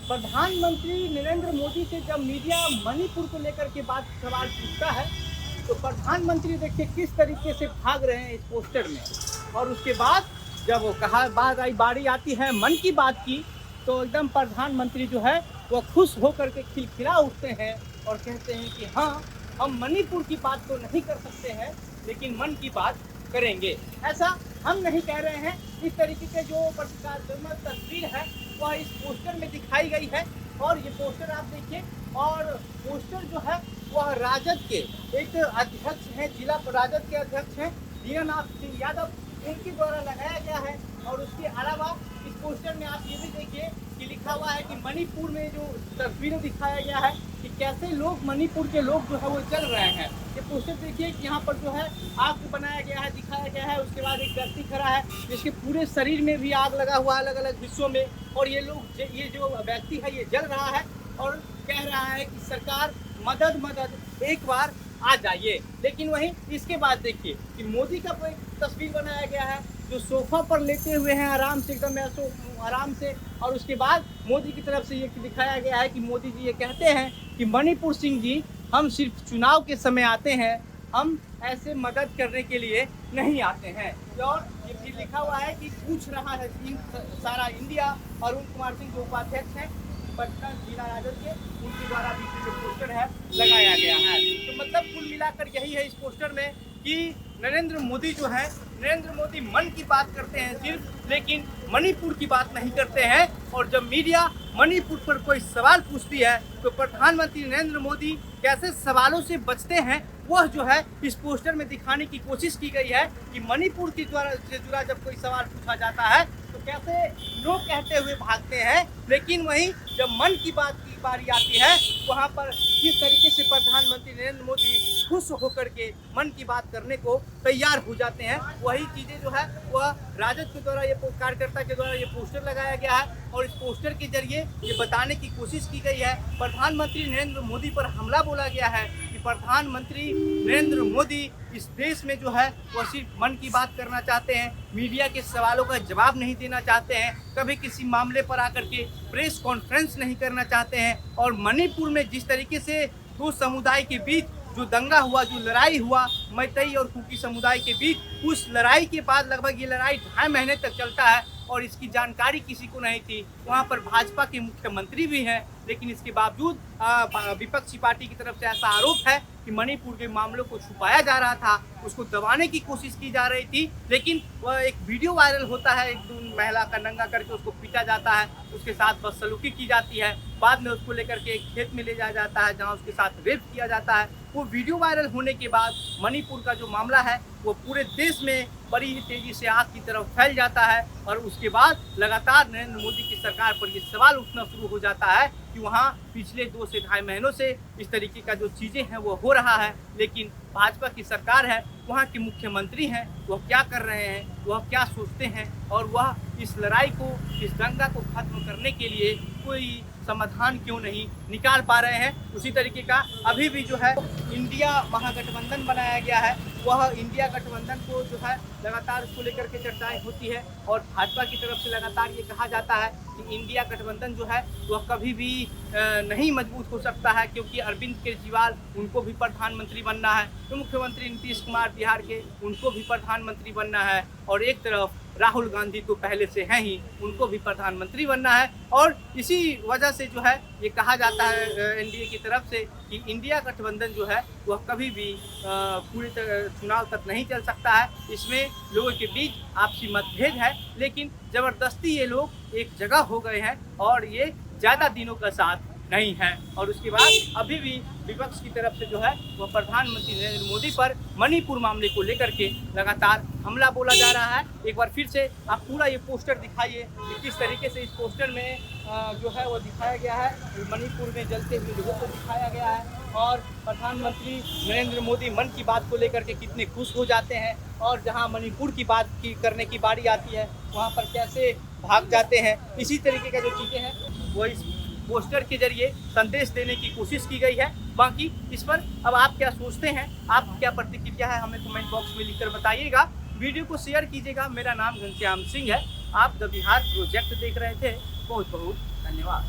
प्रधानमंत्री नरेंद्र मोदी से जब मीडिया मणिपुर को लेकर के बात सवाल पूछता है तो प्रधानमंत्री देखिए किस तरीके से भाग रहे हैं इस पोस्टर में। और उसके बाद जब वो बारी आती है मन की बात की तो एकदम प्रधानमंत्री जो है वो खुश होकर के खिलखिला उठते हैं और कहते हैं कि हाँ, हम मणिपुर की बात तो नहीं कर सकते हैं लेकिन मन की बात करेंगे। ऐसा हम नहीं कह रहे हैं, इस तरीके के जो प्रतीकात्मक तस्वीर है वह इस पोस्टर में दिखाई गई है। और ये पोस्टर आप देखिए, और पोस्टर जो है वह राजद के एक अध्यक्ष हैं, जिला राजद के अध्यक्ष हैं दीनानाथ सिंह यादव, उनके द्वारा लगाया गया है। और उसके अलावा इस पोस्टर में आप ये भी देखिए कि लिखा हुआ है कि मणिपुर में जो तस्वीरें दिखाया गया है कि कैसे लोग मणिपुर के लोग जो है वो चल रहे हैं। ये पोस्टर देखिए कि यहाँ पर जो है आग बनाया गया है, दिखाया गया है। उसके बाद एक व्यक्ति खड़ा है जिसके पूरे शरीर में भी आग लगा हुआ है अलग अलग हिस्सों में। और ये जो व्यक्ति है ये जल रहा है और कह रहा है कि सरकार मदद मदद, एक बार आ जाइए। लेकिन वहीं इसके बाद देखिए कि मोदी का एक तस्वीर बनाया गया है जो सोफा पर लेटे हुए हैं आराम से, एकदम आराम से। और उसके बाद मोदी की तरफ से ये दिखाया गया है कि मोदी जी ये कहते हैं कि मणिपुर सिंह जी, हम सिर्फ चुनाव के समय आते हैं, हम ऐसे मदद करने के लिए नहीं आते हैं। और ये भी लिखा हुआ है कि पूछ रहा है सारा इंडिया। अरुण कुमार सिंह जो उपाध्यक्ष हैं पटना जिला राजद के, उनके द्वारा भी जो पोस्टर है लगाया गया है। तो मतलब कुल मिलाकर यही है इस पोस्टर में कि नरेंद्र मोदी जो है, नरेंद्र मोदी मन की बात करते हैं सिर्फ, लेकिन मणिपुर की बात नहीं करते हैं। और जब मीडिया मणिपुर पर कोई सवाल पूछती है तो प्रधानमंत्री नरेंद्र मोदी कैसे सवालों से बचते हैं वह जो है इस पोस्टर में दिखाने की कोशिश की गई है कि मणिपुर की द्वारा से जुड़ा जब कोई सवाल पूछा जाता है तो कैसे लोग कहते हुए भागते हैं, लेकिन वहीं जब मन की बात की बारी आती है वहाँ पर किस तरीके से प्रधानमंत्री नरेंद्र मोदी खुश होकर के मन की बात करने को तैयार हो जाते हैं। वही चीज़ें जो है वह राजद के द्वारा, ये कार्यकर्ता के द्वारा ये पोस्टर लगाया गया है। और इस पोस्टर के जरिए ये बताने की कोशिश की गई है, प्रधानमंत्री नरेंद्र मोदी पर हमला बोला गया है कि प्रधानमंत्री नरेंद्र मोदी इस देश में जो है वह सिर्फ मन की बात करना चाहते हैं, मीडिया के सवालों का जवाब नहीं देना चाहते हैं, कभी किसी मामले पर आकर के प्रेस कॉन्फ्रेंस नहीं करना चाहते हैं। और मणिपुर में जिस तरीके से दो समुदाय के बीच जो दंगा हुआ, जो लड़ाई हुआ मैतई और कुकी समुदाय के बीच, उस लड़ाई के बाद लगभग ये लड़ाई 2.5 महीने तक चलता है और इसकी जानकारी किसी को नहीं थी। वहाँ पर भाजपा के मुख्यमंत्री भी हैं, लेकिन इसके बावजूद विपक्षी पार्टी की तरफ से ऐसा आरोप है कि मणिपुर के मामलों को छुपाया जा रहा था, उसको दबाने की कोशिश की जा रही थी। लेकिन वह एक वीडियो वायरल होता है, एक महिला का नंगा करके उसको पीटा जाता है, उसके साथ बदसलूकी की जाती है, बाद में उसको लेकर के एक खेत में ले जाया जाता है जहाँ उसके साथ रेप किया जाता है। वो वीडियो वायरल होने के बाद मणिपुर का जो मामला है वो पूरे देश में बड़ी तेजी से आग की तरफ फैल जाता है। और उसके बाद लगातार नरेंद्र मोदी की सरकार पर ये सवाल उठना शुरू हो जाता है कि वहाँ पिछले 2 से 2.5 महीनों से इस तरीके का जो चीज़ें हैं वो हो रहा है, लेकिन भाजपा की सरकार है, वहाँ के मुख्यमंत्री हैं, वह क्या कर रहे हैं, वह क्या सोचते हैं, और वह इस लड़ाई को, इस दंगा को खत्म करने के लिए कोई समाधान क्यों नहीं निकाल पा रहे हैं। उसी तरीके का अभी भी जो है इंडिया महागठबंधन बनाया गया है, वह इंडिया गठबंधन को जो है लगातार उसको लेकर के चर्चाएं होती है। और भाजपा की तरफ से लगातार ये कहा जाता है कि इंडिया गठबंधन जो है वह कभी भी नहीं मजबूत हो सकता है, क्योंकि अरविंद केजरीवाल, उनको भी प्रधानमंत्री बनना है, तो मुख्यमंत्री नीतीश कुमार बिहार के, उनको भी प्रधानमंत्री बनना है, और एक तरफ राहुल गांधी तो पहले से हैं ही, उनको भी प्रधानमंत्री बनना है। और इसी वजह से जो है ये कहा जाता है एनडीए की तरफ से कि इंडिया गठबंधन जो है वह कभी भी पूरी तरह चुनाव तक नहीं चल सकता है। इसमें लोगों के बीच आपसी मतभेद है, लेकिन ज़बरदस्ती ये लोग एक जगह हो गए हैं और ये ज़्यादा दिनों का साथ नहीं है। और उसके बाद अभी भी विपक्ष की तरफ से जो है वह प्रधानमंत्री नरेंद्र मोदी पर मणिपुर मामले को लेकर के लगातार हमला बोला जा रहा है। एक बार फिर से आप पूरा ये पोस्टर दिखाइए कि किस तरीके से इस पोस्टर में जो है वो दिखाया गया है, मणिपुर में जलते हुए लोगों को दिखाया गया है और प्रधानमंत्री नरेंद्र मोदी मन की बात को लेकर के कितने खुश हो जाते हैं, और जहां मणिपुर की बात करने की बारी आती है वहां पर कैसे भाग जाते हैं। इसी तरीके का जो चीज़ें हैं वो इस पोस्टर के जरिए संदेश देने की कोशिश की गई है। बाकी इस पर अब आप क्या सोचते हैं, आप क्या प्रतिक्रिया है, हमें कमेंट बॉक्स में लिखकर बताइएगा। वीडियो को शेयर कीजिएगा। मेरा नाम घनश्याम सिंह है। आप द बिहार प्रोजेक्ट देख रहे थे। बहुत बहुत धन्यवाद।